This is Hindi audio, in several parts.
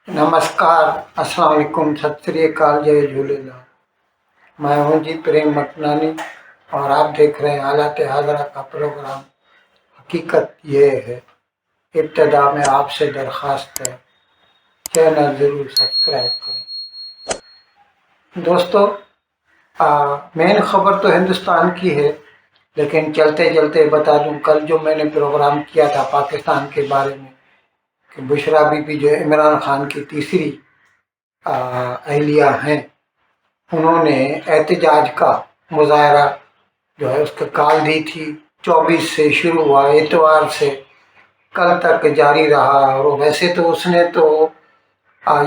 नमस्कार, अस्सलाम वालेकुम, सत श्री अकाल, जय झूलेलाल। मैं हूं जी प्रेम मटनानी और आप देख रहे हैं हालात हाजरा का प्रोग्राम। हकीकत ये है, इब्तदा में आपसे दरख्वास्त है, चैनल ज़रूर सब्सक्राइब करें। दोस्तों, मेन खबर तो हिंदुस्तान की है, लेकिन चलते चलते बता दूं, कल जो मैंने प्रोग्राम किया था पाकिस्तान के बारे में कि बुशरा बीबी जो इमरान खान की तीसरी अहलिया हैं, उन्होंने एहतजाज का मुजाहरा जो है उसका कॉल दी थी। 24 से शुरू हुआ, इतवार से कल तक जारी रहा। और वैसे तो उसने तो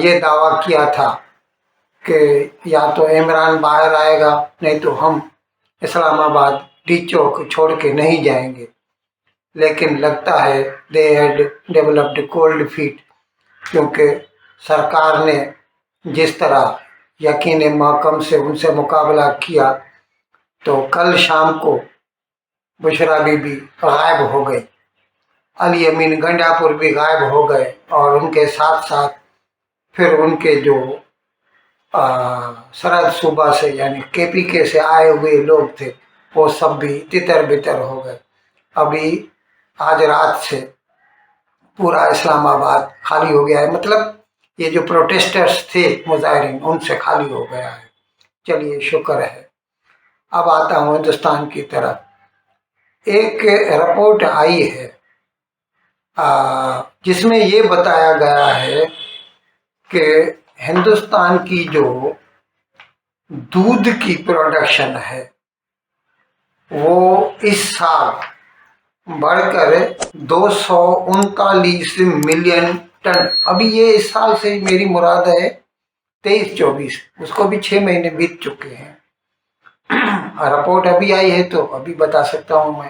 ये दावा किया था कि या तो इमरान बाहर आएगा, नहीं तो हम इस्लामाबाद डी चौक छोड़ के नहीं जाएंगे। लेकिन लगता है they had developed cold feet, क्योंकि सरकार ने जिस तरह यकीन महकम से उनसे मुकाबला किया, तो कल शाम को बुशरा बीबी गायब हो गई, अली अमीन गंडापुर भी गायब हो गए, और उनके साथ साथ फिर उनके जो सरहद सूबा से यानी केपीके से आए हुए लोग थे, वो सब भी तितर बितर हो गए। अभी आज रात से पूरा इस्लामाबाद खाली हो गया है, मतलब ये जो प्रोटेस्टर्स थे मुजाहिरीन, उनसे खाली हो गया है। चलिए, शुक्र है। अब आता हूँ हिंदुस्तान की तरफ। एक रिपोर्ट आई है जिसमें ये बताया गया है कि हिंदुस्तान की जो दूध की प्रोडक्शन है वो इस साल बढ़कर 239 मिलियन टन। अभी ये इस साल से मेरी मुराद है 23-24, उसको भी 6 महीने बीत चुके हैं। रिपोर्ट अभी आई है तो अभी बता सकता हूं मैं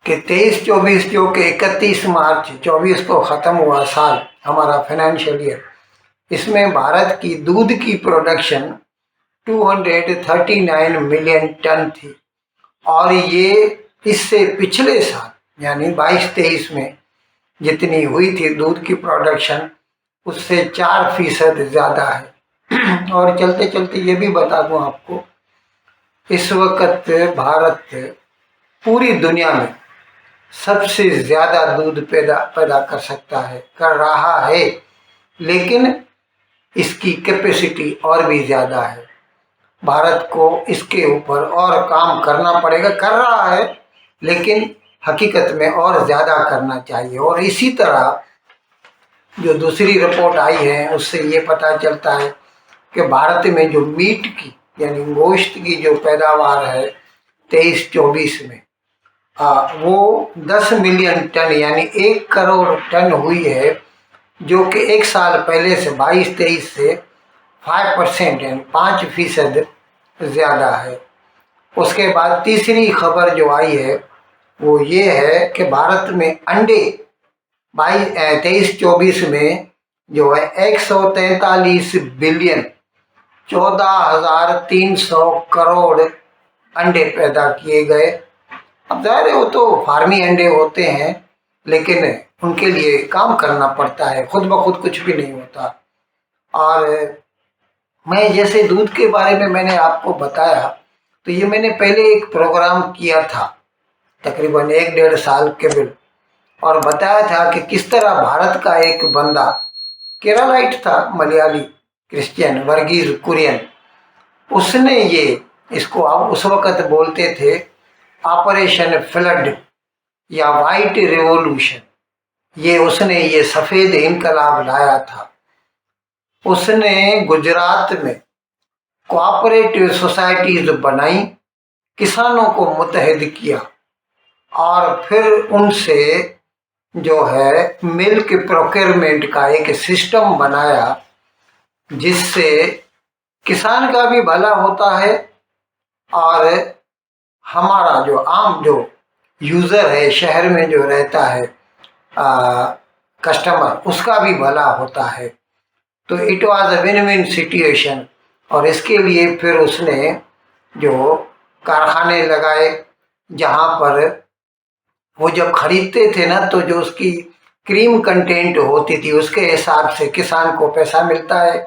कि 23-24 जो कि 31 मार्च 24 को ख़त्म हुआ साल, हमारा फाइनेंशियल ईयर, इसमें भारत की दूध की प्रोडक्शन 239 मिलियन टन थी। और ये इससे पिछले साल यानी 22-23 में जितनी हुई थी दूध की प्रोडक्शन, उससे 4% ज़्यादा है। और चलते चलते ये भी बता दूं आपको, इस वक्त भारत पूरी दुनिया में सबसे ज़्यादा दूध पैदा कर रहा है, लेकिन इसकी कैपेसिटी और भी ज़्यादा है। भारत को इसके ऊपर और काम करना पड़ेगा, कर रहा है, लेकिन हकीकत में और ज़्यादा करना चाहिए। और इसी तरह जो दूसरी रिपोर्ट आई है उससे ये पता चलता है कि भारत में जो मीट की यानी गोश्त की जो पैदावार है 23-24 में, वो 10 मिलियन टन यानी 1 करोड़ टन हुई है, जो कि एक साल पहले से 22-23 से 5% यानी 5% ज़्यादा है। उसके बाद तीसरी खबर जो आई है वो ये है कि भारत में अंडे 23-24 में जो है 143 बिलियन 14,300 करोड़ अंडे पैदा किए गए। अब जाहिर है वो तो फार्मी अंडे होते हैं, लेकिन उनके लिए काम करना पड़ता है, खुद ब खुद कुछ भी नहीं होता। और मैं जैसे दूध के बारे में मैंने आपको बताया, तो ये मैंने पहले एक प्रोग्राम किया था तकरीबन 1-1.5 साल केवल, और बताया था कि किस तरह भारत का एक बंदा केरलाइट था, मलयाली क्रिश्चियन वर्गीज कुरियन, उसने ये इसको आप उस वक़्त बोलते थे ऑपरेशन फ्लड या वाइट रेवोल्यूशन, ये उसने ये सफ़ेद इनकलाब लाया था। उसने गुजरात में कोऑपरेटिव सोसाइटीज बनाई, किसानों को मुत्तहिद किया, और फिर उनसे जो है मिल्क प्रोक्योरमेंट का एक सिस्टम बनाया, जिससे किसान का भी भला होता है और हमारा जो आम जो यूज़र है, शहर में जो रहता है कस्टमर, उसका भी भला होता है। तो it was a win win situation. और इसके लिए फिर उसने जो कारखाने लगाए, जहाँ पर वो जब खरीदते थे ना, तो जो उसकी क्रीम कंटेंट होती थी, उसके हिसाब से किसान को पैसा मिलता है।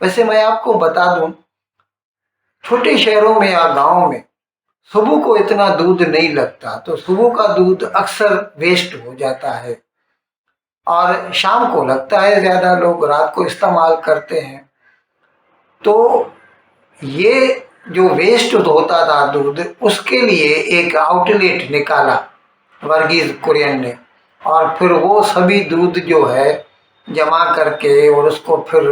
वैसे मैं आपको बता दूं, छोटे शहरों में या गांव में सुबह को इतना दूध नहीं लगता, तो सुबह का दूध अक्सर वेस्ट हो जाता है और शाम को लगता है, ज्यादा लोग रात को इस्तेमाल करते हैं। तो ये जो वेस्ट होता था दूध, उसके लिए एक आउटलेट निकाला वर्गीज कुरियन ने, और फिर वो सभी दूध जो है जमा करके और उसको फिर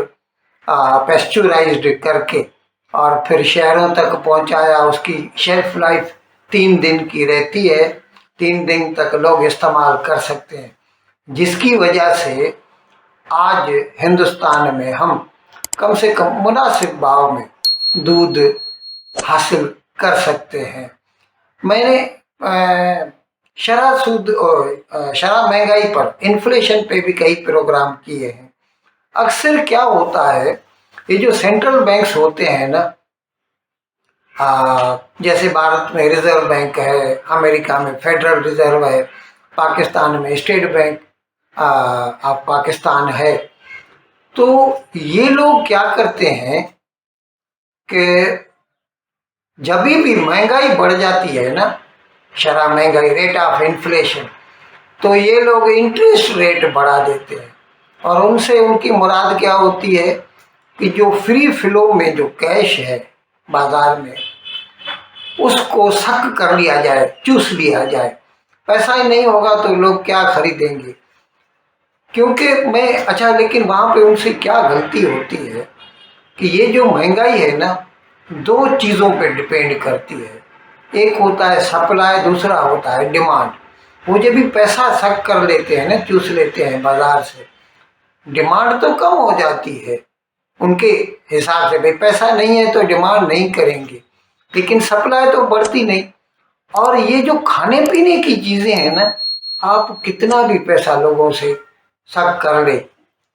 पेस्चुराइज्ड करके और फिर शहरों तक पहुंचाया। उसकी शेल्फ लाइफ 3 दिन की रहती है, 3 दिन तक लोग इस्तेमाल कर सकते हैं, जिसकी वजह से आज हिंदुस्तान में हम कम से कम मुनासिब भाव में दूध हासिल कर सकते हैं। मैंने शरह महंगाई पर, इन्फ्लेशन पे भी कई प्रोग्राम किए हैं। अक्सर क्या होता है, ये जो सेंट्रल बैंक्स होते हैं ना, जैसे भारत में रिजर्व बैंक है, अमेरिका में फेडरल रिजर्व है, पाकिस्तान में स्टेट बैंक ऑफ पाकिस्तान है। तो ये लोग क्या करते हैं कि जब भी महंगाई बढ़ जाती है ना, शरह महंगाई, रेट ऑफ इन्फ्लेशन, तो ये लोग इंटरेस्ट रेट बढ़ा देते हैं। और उनसे उनकी मुराद क्या होती है कि जो फ्री फ्लो में जो कैश है बाजार में, उसको सक कर लिया जाए, चूस लिया जाए। पैसा ही नहीं होगा तो लोग क्या खरीदेंगे। क्योंकि लेकिन वहां पे उनसे क्या गलती होती है कि ये जो महंगाई है ना, 2 चीज़ों पे डिपेंड करती है। एक होता है सप्लाई, दूसरा होता है डिमांड। वो जब भी पैसा सक कर लेते हैं ना, चूस लेते हैं बाजार से, डिमांड तो कम हो जाती है उनके हिसाब से। भाई पैसा नहीं है तो डिमांड नहीं करेंगे, लेकिन सप्लाई तो बढ़ती नहीं। और ये जो खाने पीने की चीजें हैं ना, आप कितना भी पैसा लोगों से सक कर ले,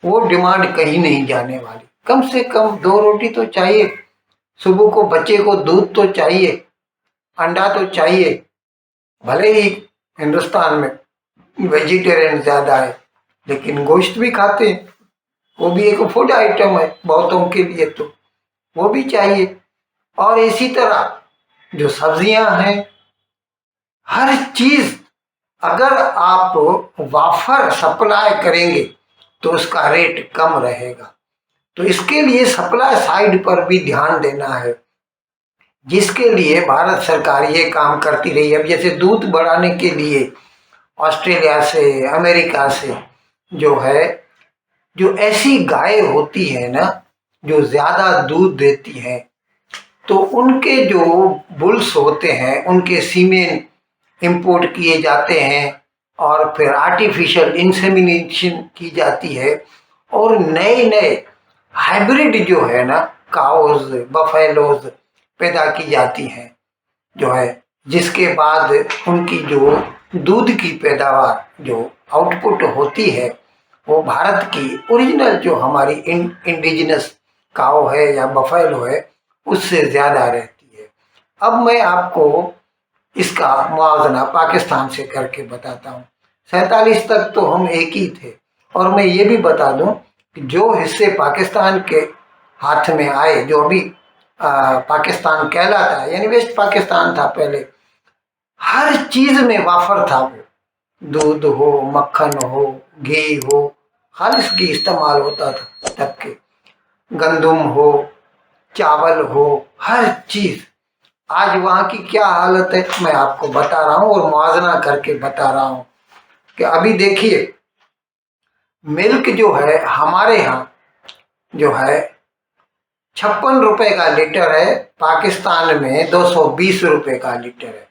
वो डिमांड कहीं नहीं जाने वाली। कम से कम 2 रोटी तो चाहिए, सुबह को बच्चे को दूध तो चाहिए, अंडा तो चाहिए। भले ही हिंदुस्तान में वेजिटेरियन ज्यादा है, लेकिन गोश्त भी खाते हैं, वो भी एक फूड आइटम है बहुतों के लिए, तो वो भी चाहिए। और इसी तरह जो सब्जियां हैं, हर चीज अगर आप वाफर सप्लाई करेंगे तो उसका रेट कम रहेगा। तो इसके लिए सप्लाई साइड पर भी ध्यान देना है, जिसके लिए भारत सरकार ये काम करती रही है। अब जैसे दूध बढ़ाने के लिए ऑस्ट्रेलिया से, अमेरिका से जो है, जो ऐसी गाय होती है ना जो ज्यादा दूध देती हैं, तो उनके जो बुल्स होते हैं, उनके सीमेन इंपोर्ट किए जाते हैं और फिर आर्टिफिशियल इंसेमिनेशन की जाती है, और नए नए हाइब्रिड जो है ना काउज, बफेलोज पैदा की जाती हैं जो है, जिसके बाद उनकी जो दूध की पैदावार, जो आउटपुट होती है, वो भारत की ओरिजिनल जो हमारी इंडिजिनस काऊ है या बफेलो है, उससे ज़्यादा रहती है। अब मैं आपको इसका मुआवजना पाकिस्तान से करके बताता हूँ। 47 तक तो हम एक ही थे। और मैं ये भी बता दूं कि जो हिस्से पाकिस्तान के हाथ में आए, जो अभी पाकिस्तान कहलाता है, यानी वेस्ट पाकिस्तान था पहले, हर चीज में वाफर था। वो दूध हो, मक्खन हो, घी हो, खालिश घी इस्तेमाल होता था तब के, गंदुम हो, चावल हो, हर चीज। आज वहाँ की क्या हालत है मैं आपको बता रहा हूँ और मुआवजा करके बता रहा हूँ कि अभी देखिए, मिल्क जो है हमारे यहाँ जो है 56 रुपए का लीटर है, पाकिस्तान में 220 रुपए का लीटर है,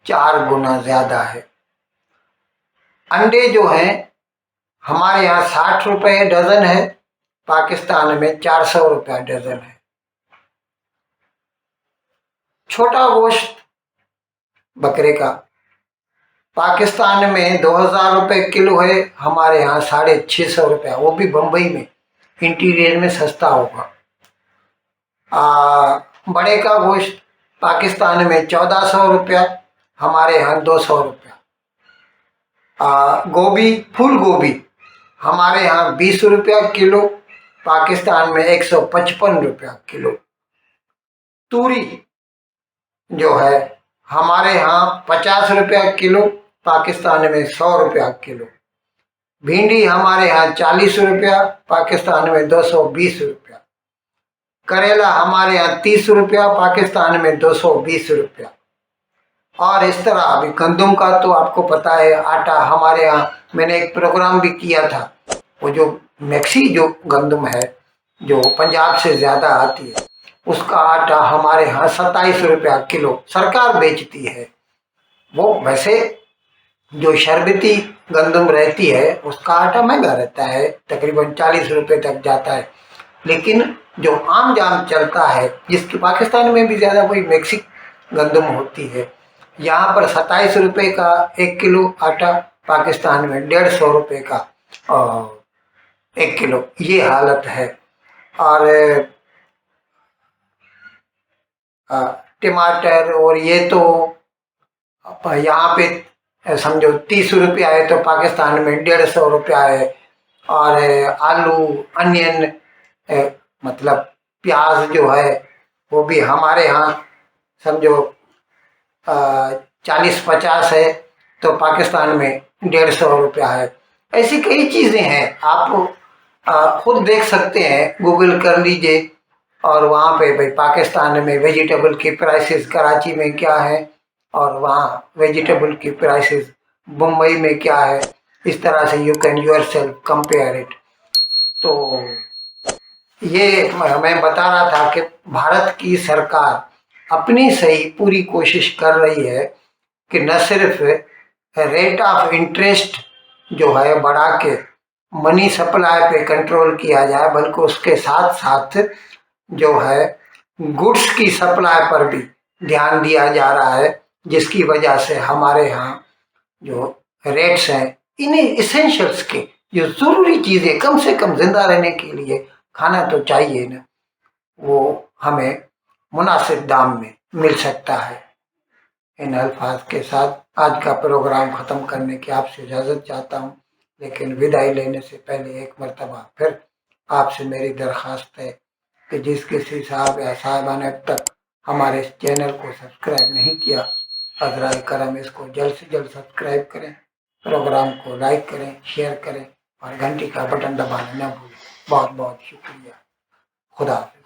4 गुना ज्यादा है। अंडे जो हैं हमारे यहाँ 60 रुपए डजन है, पाकिस्तान में 400 रुपया डजन है। छोटा गोश्त बकरे का पाकिस्तान में 2000 रुपए किलो है, हमारे यहाँ 650 रुपया, वो भी बम्बई में इंटीरियर में सस्ता होगा। बड़े का गोश्त पाकिस्तान में 1400 रुपया, हमारे यहाँ 200 रुपया। गोभी, फूल गोभी हमारे यहाँ 20 रुपया किलो, पाकिस्तान में 155 रुपया किलो। तूरी जो है हमारे यहाँ 50 रुपया किलो, पाकिस्तान में 100 रुपया किलो। भिंडी हमारे यहाँ 40 रुपया, पाकिस्तान में 220 रुपया। करेला हमारे यहाँ 30 रुपया, पाकिस्तान में 220 रुपया। और इस तरह अभी गंदम का तो आपको पता है, आटा हमारे यहाँ मैंने एक प्रोग्राम भी किया था। वो जो मैक्सी जो गंदम है जो पंजाब से ज़्यादा आती है, उसका आटा हमारे यहाँ 27 रुपया किलो सरकार बेचती है। वो वैसे जो शरबती गंदम रहती है उसका आटा महंगा रहता है, तकरीबन 40 रुपये तक जाता है। लेकिन जो आम जाम चलता है, जिसकी पाकिस्तान में भी ज़्यादा वही मैक्सी गंदम होती है, यहाँ पर 27 रुपये का 1 किलो आटा, पाकिस्तान में 150 रुपये का 1 किलो, ये हालत है। और टमाटर और ये तो यहाँ पे समझो 30 रुपया है, तो पाकिस्तान में 150 रुपया है। और आलू, अनियन मतलब प्याज जो है वो भी हमारे यहाँ समझो 40-50 है, तो पाकिस्तान में 150 रुपया है। ऐसी कई चीज़ें हैं, आप खुद देख सकते हैं, गूगल कर लीजिए। और वहाँ पे भाई पाकिस्तान में वेजिटेबल की प्राइसेस कराची में क्या है और वहाँ वेजिटेबल की प्राइसेस मुंबई में क्या है, इस तरह से you can yourself compare it. तो ये मैं बता रहा था कि भारत की सरकार अपनी सही पूरी कोशिश कर रही है कि न सिर्फ रेट ऑफ इंटरेस्ट जो है बढ़ा के मनी सप्लाई पे कंट्रोल किया जाए, बल्कि उसके साथ साथ जो है गुड्स की सप्लाई पर भी ध्यान दिया जा रहा है, जिसकी वजह से हमारे यहाँ जो रेट्स हैं, इन्हें इसेंशियल्स के जो ज़रूरी चीज़ें, कम से कम जिंदा रहने के लिए खाना तो चाहिए ना, वो हमें मुनासिब दाम में मिल सकता है। इन अल्फाज के साथ आज का प्रोग्राम ख़त्म करने की आपसे इजाज़त चाहता हूँ, लेकिन विदाई लेने से पहले एक मरतबा फिर आपसे मेरी दरख्वास्त है कि जिस किसी साहब या साहिबा ने अब तक हमारे इस चैनल को सब्सक्राइब नहीं किया, हज़राए करम इसको जल्द से जल्द सब्सक्राइब करें, प्रोग्राम को लाइक करें, शेयर करें और घंटी का बटन दबाना न भूलें। बहुत बहुत शुक्रिया। खुदा हाफ़िज़।